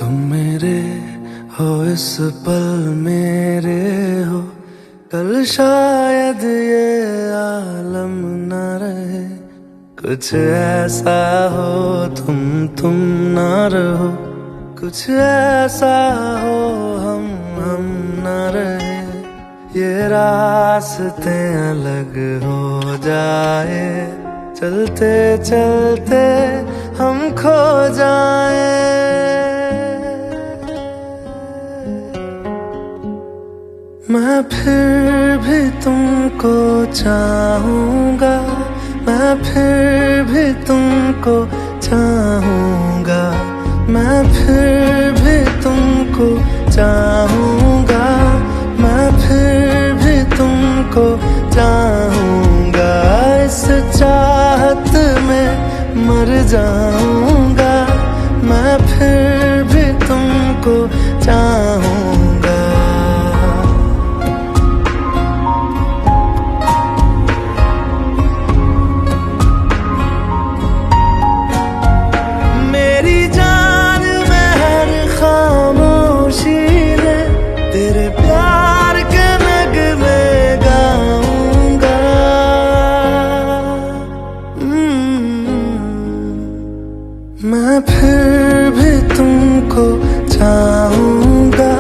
तुम मेरे हो इस पल मेरे हो, कल शायद ये आलम न रहे। कुछ ऐसा हो तुम ना रहो, कुछ ऐसा हो हम न रहे। ये रास्ते अलग हो जाए, चलते चलते हम खो जाए। मैं फिर भी तुमको चाहूंगा, मैं फिर भी तुमको चाहूंगा, मैं फिर भी तुमको चाहूंगा, मैं फिर भी तुमको चाहूंगा। इस चाहत में मर जाऊंगा, मैं फिर भी तुमको चाहूंगा। मेरी जान में हर खामोशी ने तेरे प्यार के नगमे गाऊंगा। मैं फिर भी तुमको चाहूंगा,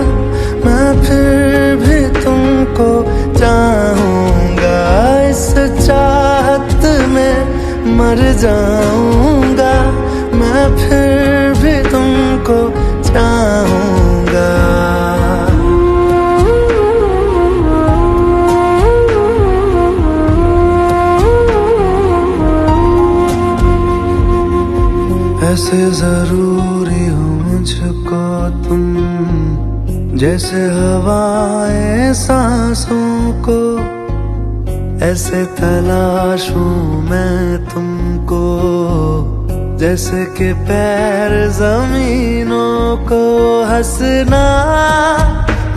मैं फिर भी तुमको चाहूंगा। इस चाहत में मर जाऊंगा, मैं फिर भी तुमको चाहूंगा। ऐसे जरूरी हो मुझको तुम, जैसे हवाएं सांसों को। ऐसे तलाशूं मैं तुमको, जैसे कि पैर जमीनों को। हंसना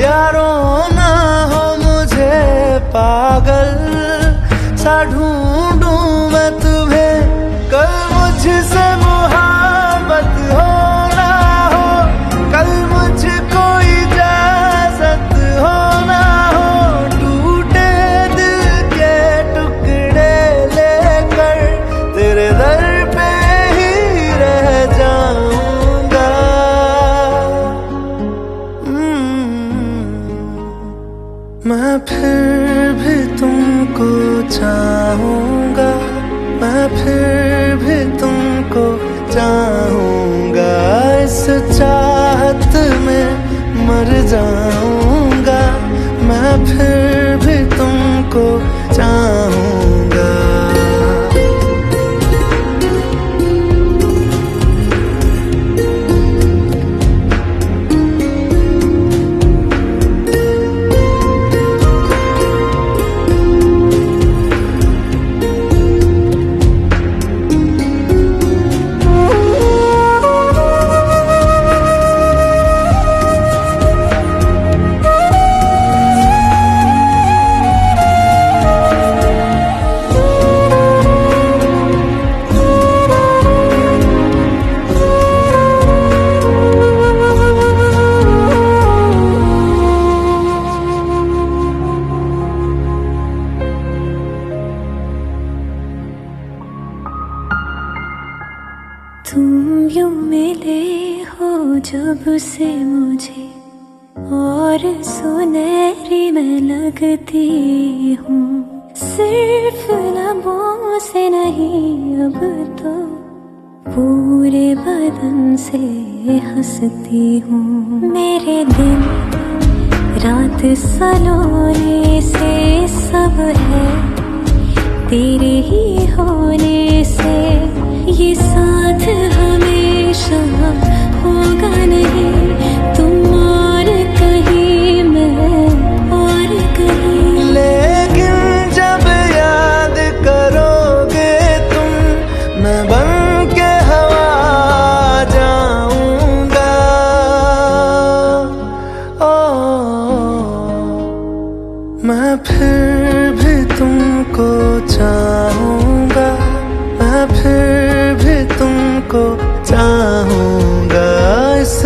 या रोना हो मुझे पागल सा ढूंढूं मैं तुम्हें। कल मुझसे मोहब्बत हो ना हो, कल मुझको इजाजत हो ना हो। टूटे दिल के टुकड़े लेकर तेरे दर पे ही रह जाऊंगा। मैं फिर भी तुमको चाहूंगा, मैं फिर भी तुमको चाहूंगा। इस चाहत में मर जाऊंगा, मैं फिर भी तुमको चाहूंगा। तुम यूं मिले हो जब से मुझे, और सुनहरी मैं लगती हूँ। सिर्फ लबों से नहीं अब तो पूरे बदन से हंसती हूँ। मेरे दिन रात सलोने से सब है तेरे ही होने से। ये साथ हमेशा होगा नहीं, तुम और कहीं मैं और कहीं। लेकिन जब याद करोगे तुम, मैं बन के हवा जाऊंगा। मैं फिर भी तुमको चाहूंगा, मैं फिर भी तुमको चाहूंगा। इस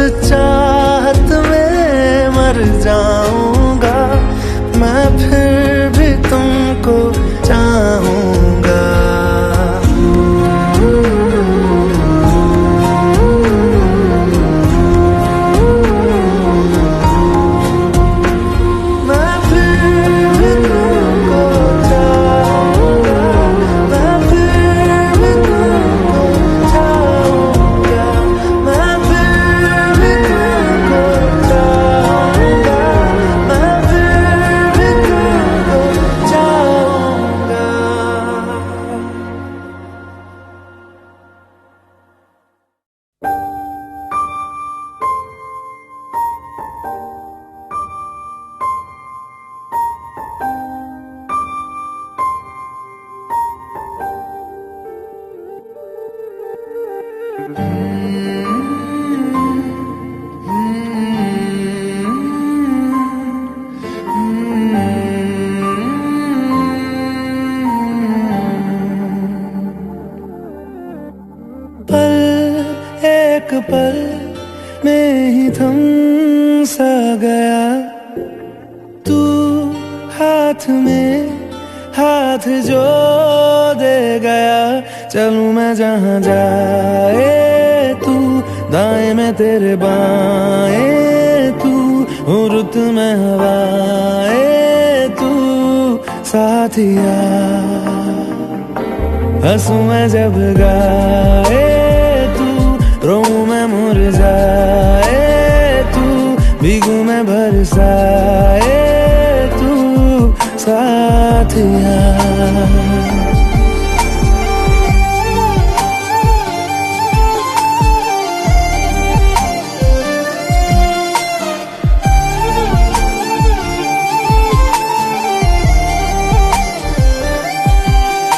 पल में ही थम सा गया। तू हाथ में हाथ जो दे गया, चलूं मैं जहां जाए तू, दाएं में तेरे बाएं तू, रुत में हवाए तू साथिया। हंसू मैं जब गाए तू, रोऊं मैं मुरझाए तू, भीगू मैं बरसाए तू साथिया।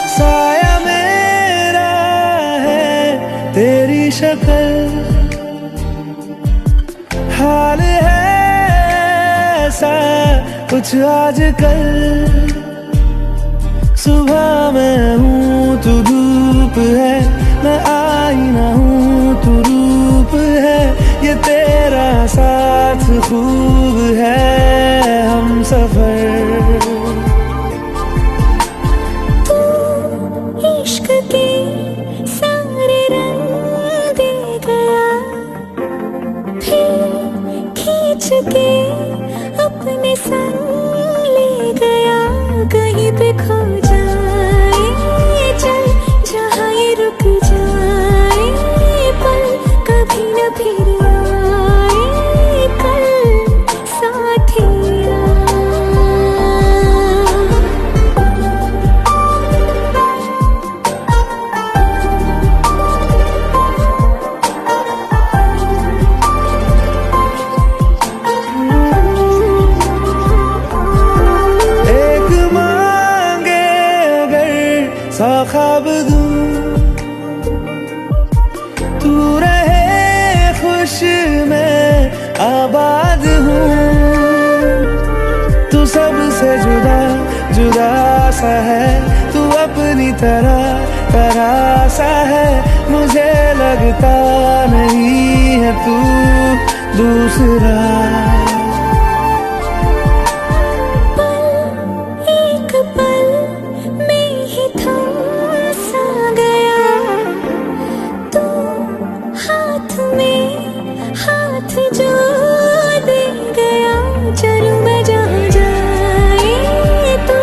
साया मेरा है तेरी शक्ल, हाल है ऐसा कुछ आजकल। सुबह मैं हूँ तू धूप है, मैं आईना हूँ तू रूप है, ये तेरा साथ खूब है हम सफर। तू इश्क के सारे रंग दे गया, फिर खींच के अपने संग ले गया। कहीं पे खो जाए चल, जहाँ ये रुक जाए पल, कभी न फिर आए कल साथिया। सा ख्वाब दूं, तू रहे खुश मैं आबाद हूँ। तू सबसे जुदा जुदा सा है, तू अपनी तरह सा है, मुझे लगता नहीं है तू दूसरा। जो दे गया, चलूं मैं जहां जाए तू,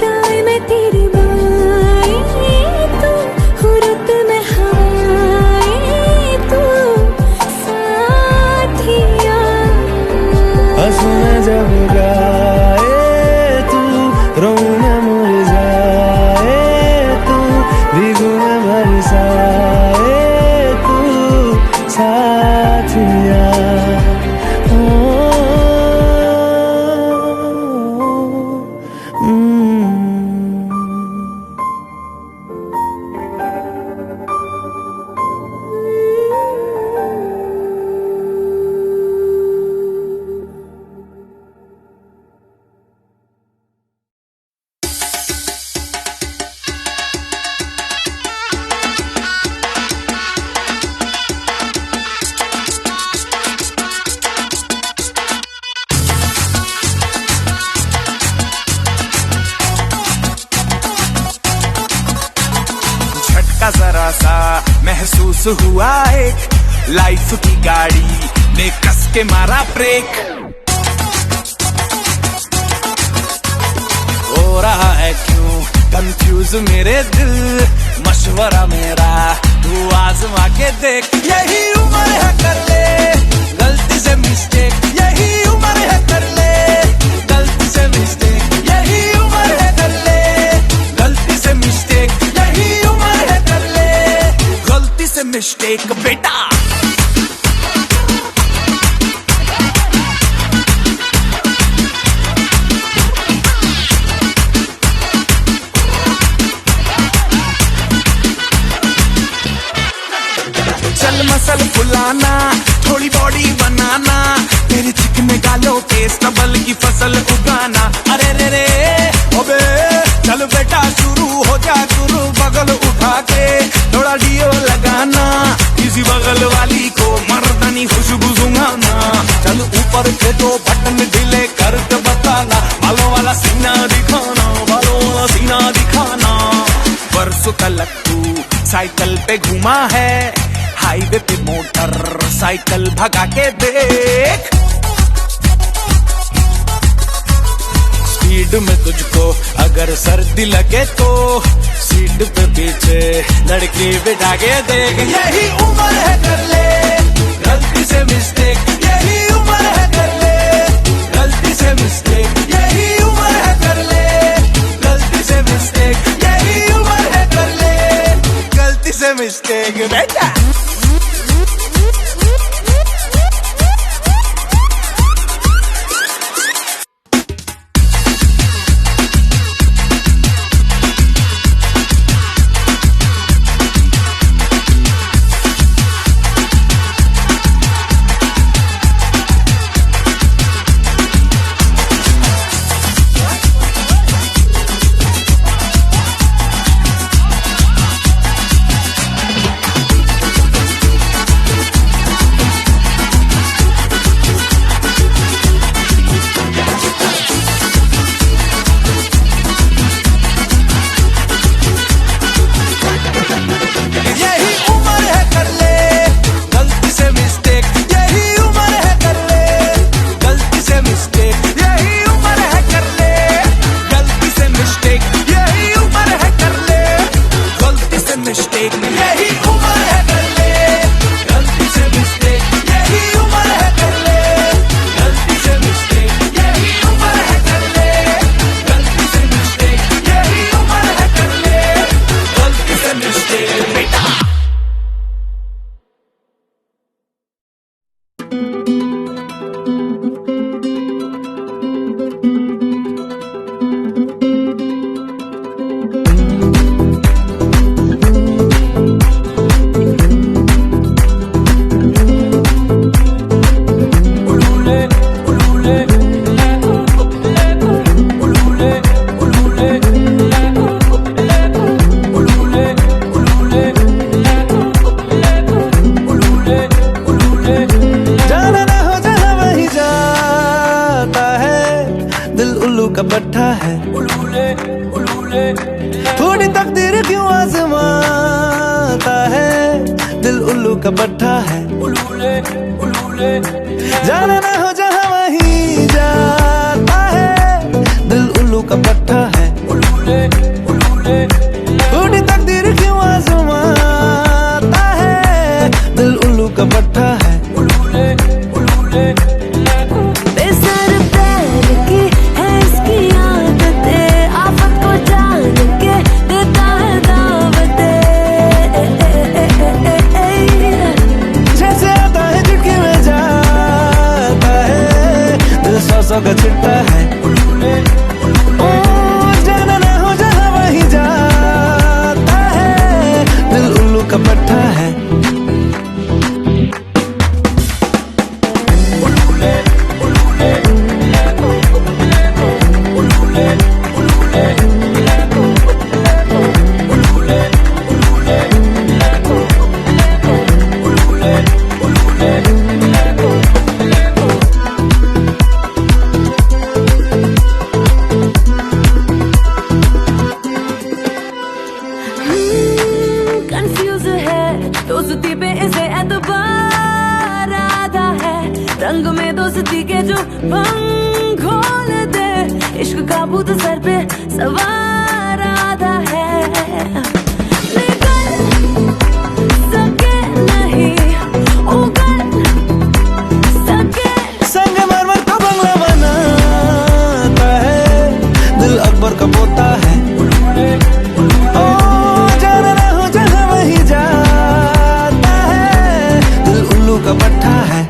दाएं में तेरे बाएं तू, रुत में हवाए तू साथिया। हंसू मैं जब गाए तू, रोऊं मैं मुरझाए तू, भीगू मैं बरसाए तू साथिया। का जरा सा महसूस हुआ एक, लाइफ की गाड़ी ने कस के मारा ब्रेक। हो रहा है क्यों कंफ्यूज मेरे दिल, मशवरा मेरा तू आजमा के देख। यही उम्र है कर ले गलती से मिस्टेक, यही उम्र है कर ले गलती से मिस्टेक, यही उम्र है कर ले गलती से मिस्टेक, यही उम्र है कर ले गलती से मिस्टेक बेटा। चल मसल फुलाना, थोड़ी बॉडी बनाना, तेरे चिकने गालों पे स्टबल की फसल उगाना। अरे रे रे ओबे चल बेटा शुरू हो जा शुरू, बगल उठा के थोड़ा डियो लगाना, किसी बगल वाली को पे घुमा है, हाईवे पे मोटर साइकिल भगा के देख। स्पीड में तुझको अगर सर्दी लगे तो सीट पे पीछे लड़की बिठा के देख। यही उम्र है कर ले गलती से मिस्टेक, यही उम्र है कर ले गलती से मिस्टेक, यही उम्र है कर ले गलती से मिस्टेक, यही उम्र है कर ले गलती से मिस्टेक बेटा। का पट्टा है, थोड़ी तकदीर क्यों आजमाता है, दिल उल्लू का पट्टा है। जाना ना हो जहाँ वहीं जाता है, दिल उल्लू का पट्टा है। थोड़ी तकदीर क्यों आजमाता है, दिल उल्लू का पट्टा है। का चिट्टा है, ओ जाना ना हो जहाँ वहीं जाता है, दिल उल्लू का पट्टा है। दोस्ती पे इसे एतबार आधा है, रंग में दोस्ती के जो पंख खोल दे, इश्क का भूत सर पे सवार आधा है। निकल सके नहीं उगल सके, संग मरमर का बंगला बनाता है, दिल अकबर का पोता है। ओ जाना ना हो जहाँ वहीं जाता है, दिल उल्लू का पट्टा है।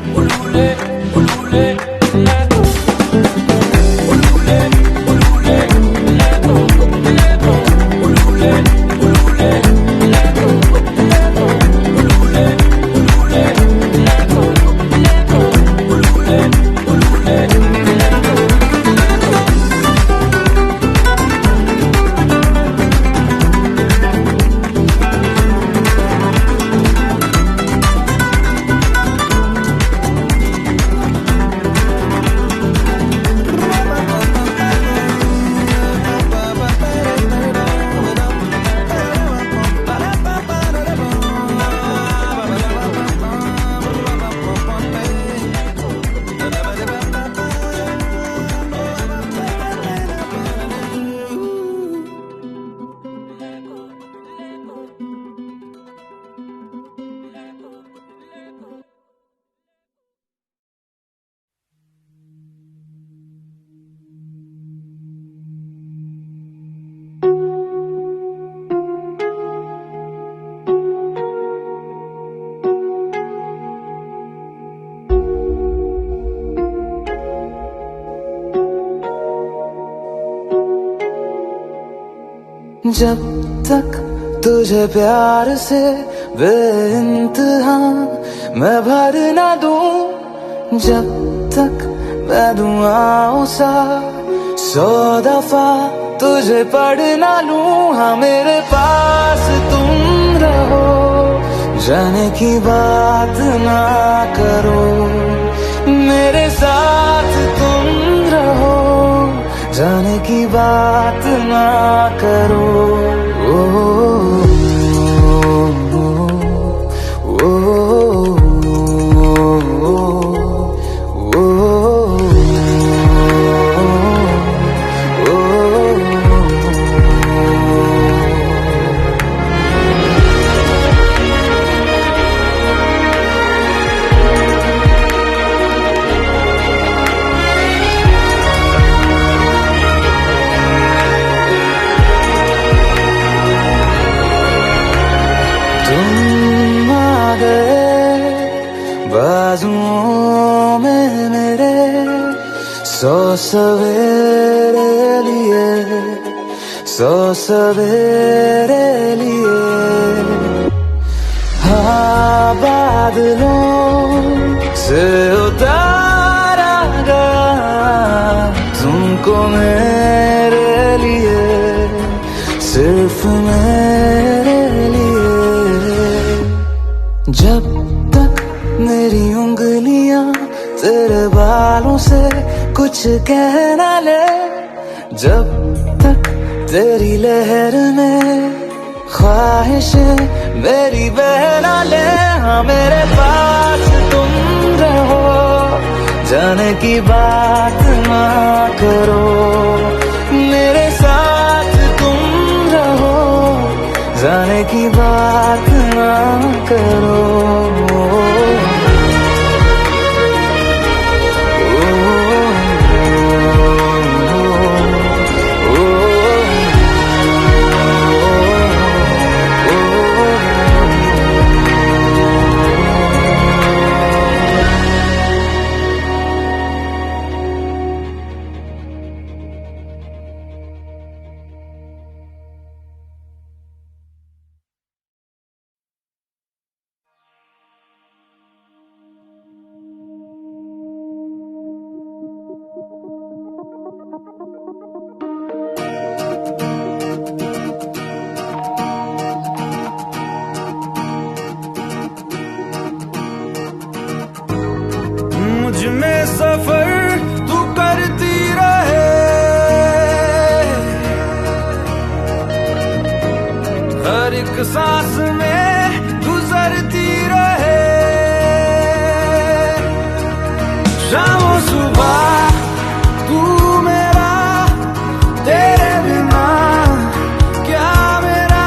जब तक तुझे प्यार से बेइंतहा मैं भर ना दूं, जब तक मैं दुआओं सा 100 दफा तुझे पढ़ ना लूं। हाँ मेरे पास तुम रहो, जाने की बात ना करो, मेरे साथ तुम रहो, जाने की बात ना करो। ओ, ओ, ओ, तुम आ गए बाजुओं में मेरे, 100 सवेरे लिए, 100 सवेरे लिए। हाँ बादलों से उतारा गया तुमको मेरे लिए, सिर्फ मेरे लिए। जब तक मेरी उंगलियां तेरे बालों से कुछ कह ना ले, जब तक तेरी लहर में ख्वाहिशें मेरी बह ना ले। हाँ मेरे पास तुम रहो, जाने की बात ना करो, मेरे साथ तुम रहो, जाने की बात ना करो। में सफर तू करती रहे, हर एक सांस में गुजरती रहे, शाम सुबह तू मेरा, तेरे बिना क्या मेरा,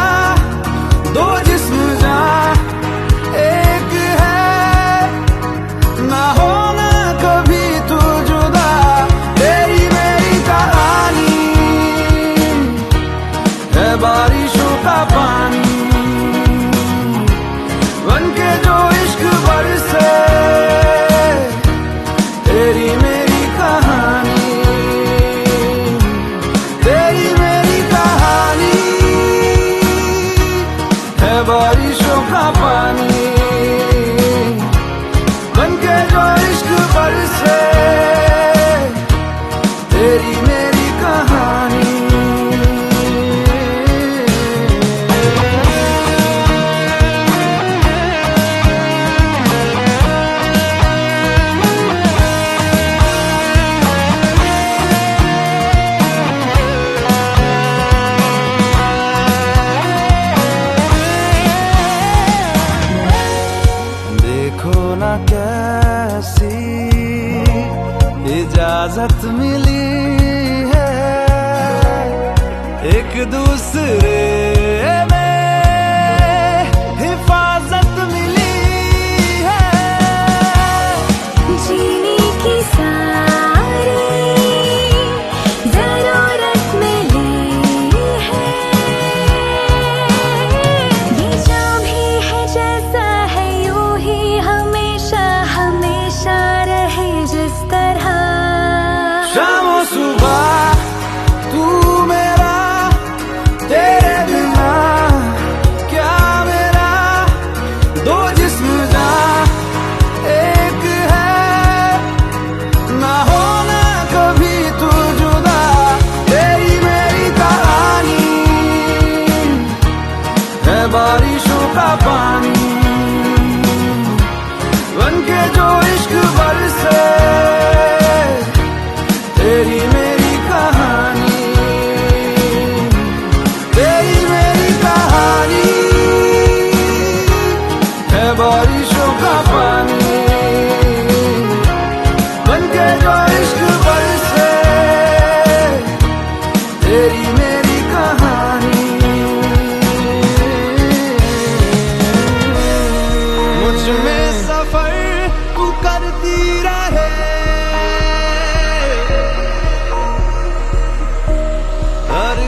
दो जिस्म जा एक है, ना होना कभी तू जुदा, तेरी मेरी कहानी है बारिशों का पानी, बनके जो इश्क बरसे, तेरी मेरी कहानी, तेरी मेरी कहानी है बारिशों का पानी, बनके जो इश्क बरसे, तेरी मेरी कहानी। देखो ना कैसी इजाजत मिली है, एक दूसरे में हिफाजत मिली है, जीने की सारी जरूरत मिली है, ये जो भी है जैसा है यूं ही हमेशा हमेशा रहे जिस तरह, शाम सुबह तू मेरा, तेरे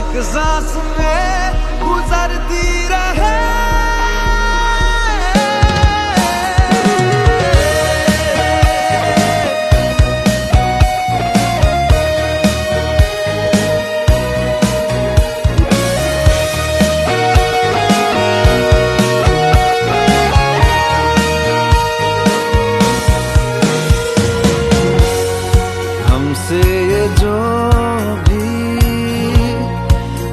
एक सांस में गुजरती रहे। हमसे ये जो भी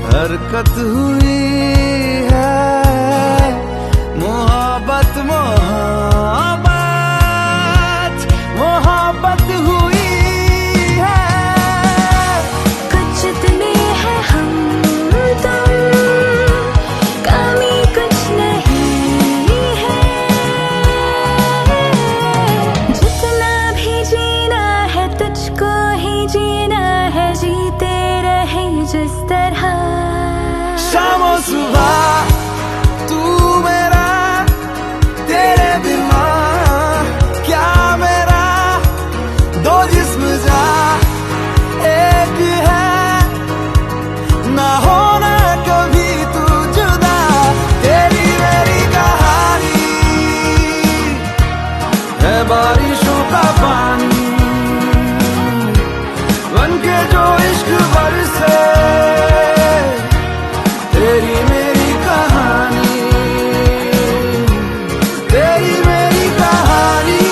हरकत हुई है, मोहब्बत मोहब्बत मोहब्बत हुई है। कुछ इतने हैं हम तुम, कमी कुछ नहीं है। जितना भी जीना है तुझको ही जीना है, जीते रहे जिस तरह। शामो सुबह तू मेरा, तेरे बिना क्या मेरा, दो जिस्म जा एक है, ना होना कभी तू जुदा। तेरी मेरी कहानी है बारिशों का पानी, बनके जो इश्क बरसे। तेरी मेरी कहानी, तेरी मेरी कहानी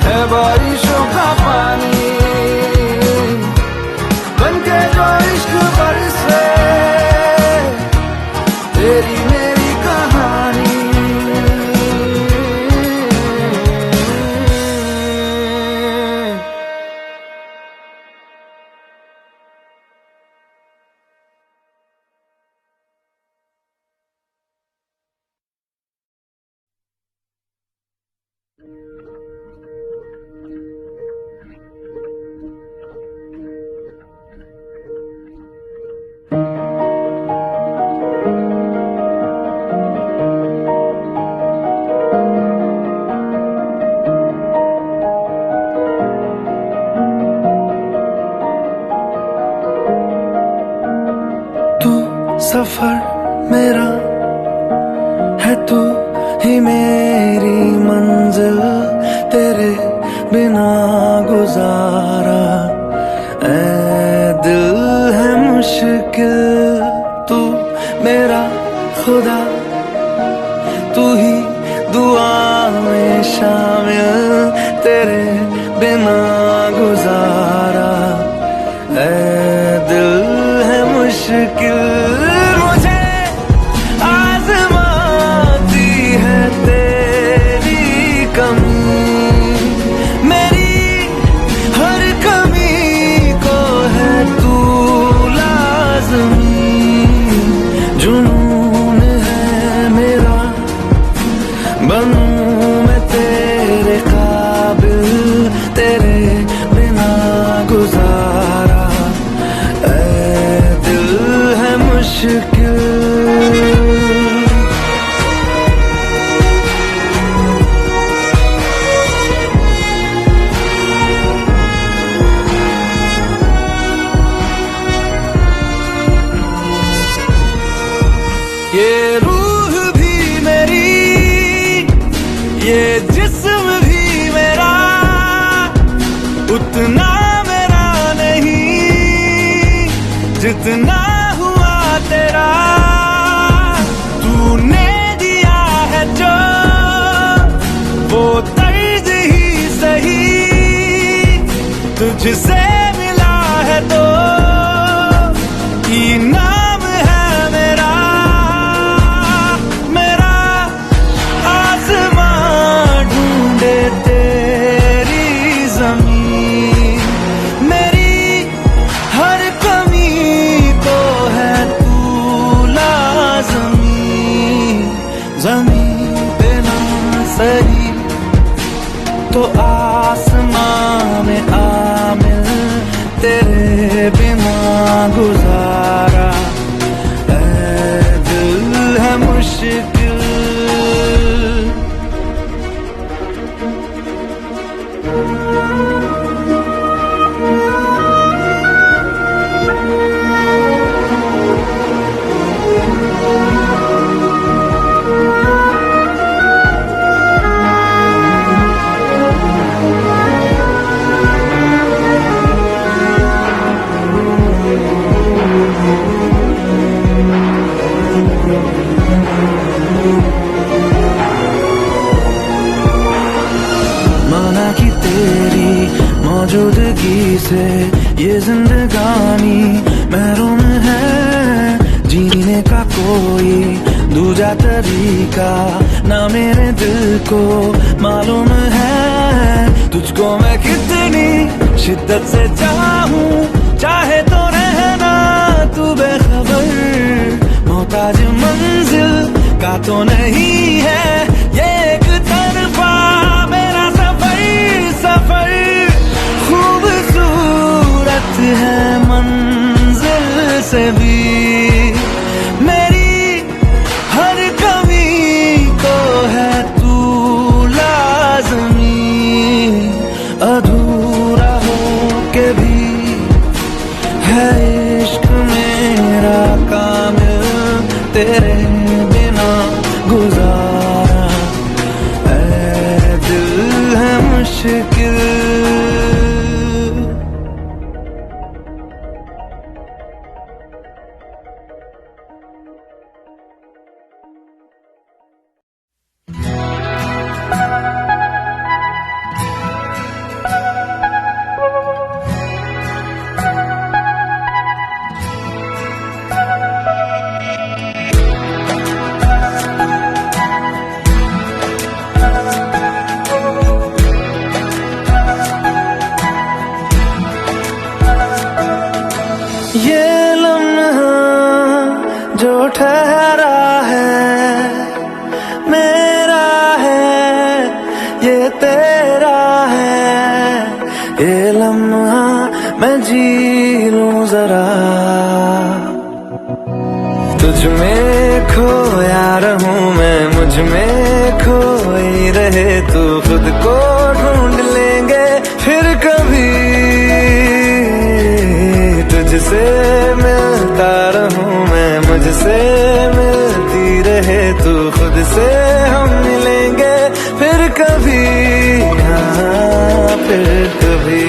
है बारिशों का पानी, बनके जो इश्क बरसे। तेरी मेरी कहानी। तू सफर मेरा है, तू ही मेरी मंजिल, तेरे बिना गुजारा ऐ दिल है मुश्किल। तू मेरा खुदा, तू ही दुआ में शामिल, तेरे बिना गुजारा ऐ दिल है मुश्किल। मुझे आज़माती है तेरी कमी, मेरी हर कमी को है तू लाज़मी। जुनून है मेरा, बनूं मैं तेरे काबिल, तेरे बिना गुजारा ऐ दिल है मुश्किल। ये रूह भी मेरी, ये जिस्म भी मेरा, उतना मेरा नहीं जितना हुआ तेरा। तूने दिया है जो वो तर्ज ही सही, तुझसे मिला है तो इनाम है मेरा। मेरा आसमां ढूंढे तेरी ज़मीन, मेरी हर कमी को है तू लाज़मी। ज़मीन पे ना सही तो आसमां में आ मिल, कोई दूजा तरीका ना मेरे दिल को मालूम है तुझको मैं कितनी शिद्दत से चाहूं चाहे तो रहना तू बेखबर मोहताज मंजिल का तो नहीं है ये एक तरफा मेरा सफर खूबसूरत है मंजिल से भी मेरी हर कमी को है तू लाज़मी अधूरा हो के भी है इश्क मेरा कामिल तेरे बिना गुजारा ऐ दिल है मुश्किल ये लम्हा जो ठहरा है मेरा है ये तेरा है ये लम्हा मैं जी लूं जरा तुझ में खोया रहूं मैं मुझ में खोई रहे तू खुद को ढूंढ लेंगे फिर कभी तुझसे मिलता रहूं मैं मुझसे मिलती रहे तू खुद से हम मिलेंगे फिर कभी हाँ फिर कभी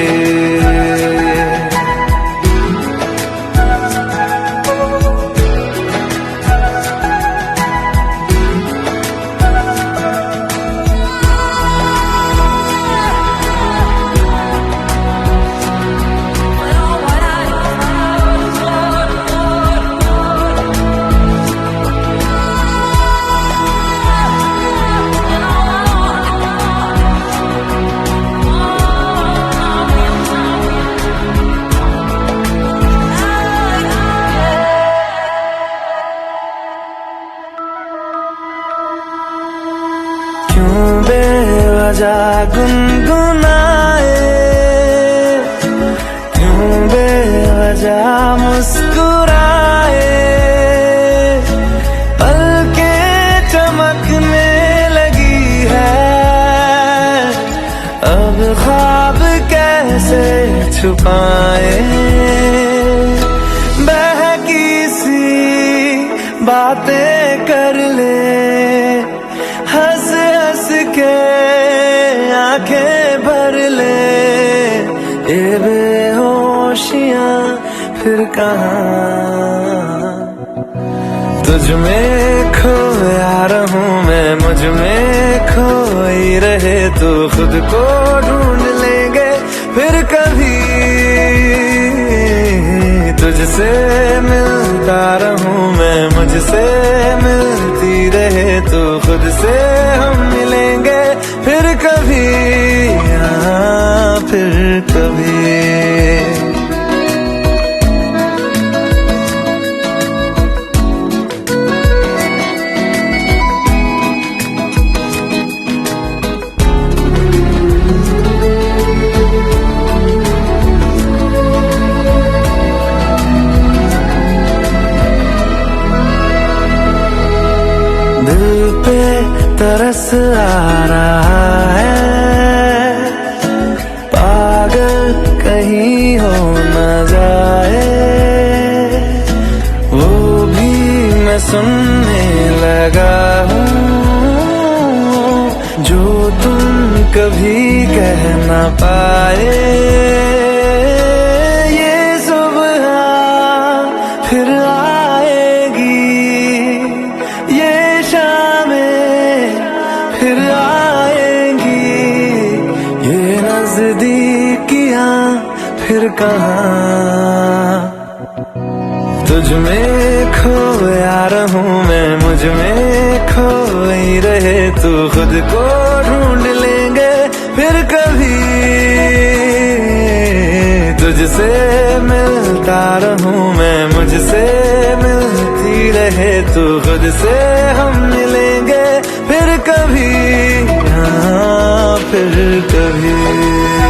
क्यों बेवजह गुनगुनाए क्यों बेवजह मुस्कुराए पलकें चमकने लगी है अब ख्वाब कैसे छुपाए बहकी सी बातें कर ले हंस हंस के आंखें भर ले ये बेहोशियां फिर कहाँ तुझ में खोया रहूं मैं मुझ में खोई रहे तू खुद को ढूंढ लेंगे फिर कभी तुझसे मिलता रहूं मैं मुझसे मिलती रहे तू खुद से हम मिलेंगे फिर कभी हाँ फिर कभी दिल पे तरस आ रहा है पागल कहीं हो न जाए वो भी मैं सुनने लगा हूँ जो तुम कभी कह न पाए ये सुबह फिर आएगी ये शामें फिर आएंगी ये नजदीकियां फिर कहाँ तुझ तुझ में खोया रहूं मैं, मुझ में खोई रहे तू, खुद को ढूंढ लेंगे फिर कभी। तुझसे मिलता रहूं मैं, मुझसे मिलती रहे तू, खुद से हम मिलेंगे फिर कभी, हाँ फिर कभी।